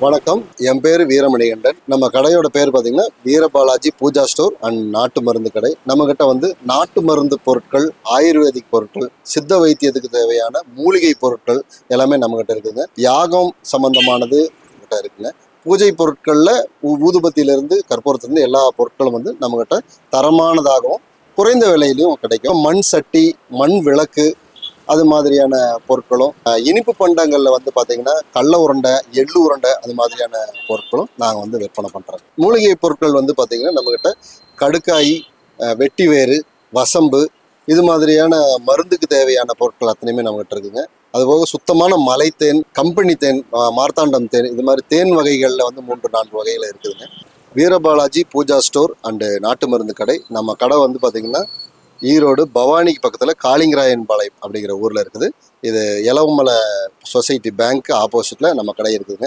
வணக்கம், என் பேர் வீரமணிகண்டன். நம்ம கடையோட பேர் பார்த்தீங்கன்னா வீரபாலாஜி பூஜா ஸ்டோர் அண்ட் நாட்டு மருந்து கடை. நம்மக்கிட்ட வந்து நாட்டு மருந்து பொருட்கள், ஆயுர்வேதிக் பொருட்கள், சித்த வைத்தியத்துக்கு தேவையான மூலிகை பொருட்கள் எல்லாமே நம்மக்கிட்ட இருக்குதுங்க. யாகம் சம்பந்தமானது நம்மகிட்ட இருக்குங்க. பூஜை பொருட்களில் ஊதுபத்தியிலிருந்து கற்பூரத்துலேருந்து எல்லா பொருட்களும் வந்து நம்மக்கிட்ட தரமானதாகவும் குறைந்த விலையிலையும் கிடைக்கும். மண் சட்டி, மண் விளக்கு, அது மாதிரியான பொருட்களும், இனிப்பு பண்டங்களில் வந்து பார்த்தீங்கன்னா கடல உருண்டை, எள்ளு உருண்டை, அது மாதிரியான பொருட்களும் நாங்கள் வந்து விற்பனை பண்ணுறோம். மூலிகை பொருட்கள் வந்து பார்த்தீங்கன்னா நம்மக்கிட்ட கடுக்காய், வெட்டிவேறு, வசம்பு, இது மாதிரியான மருந்துக்கு தேவையான பொருட்கள் அத்தனையுமே நம்மகிட்ட இருக்குங்க. அதுபோக சுத்தமான மலை தேன், கம்பெனி தேன், மார்த்தாண்டம் தேன், இது மாதிரி தேன் வகைகளில் வந்து 3-4 வகையில் இருக்குதுங்க. வீரபாலாஜி பூஜா ஸ்டோர் அண்டு நாட்டு மருந்து கடை. நம்ம கடை வந்து பார்த்தீங்கன்னா ஈரோடு பவானிக்கு பக்கத்தில் காளிங்கராயன் பாளையம் அப்படிங்கிற ஊரில் இருக்குது. இது எலவமலை சொசைட்டி பேங்க் ஆப்போசிட்டில் நம்ம கடை இருக்குதுங்க.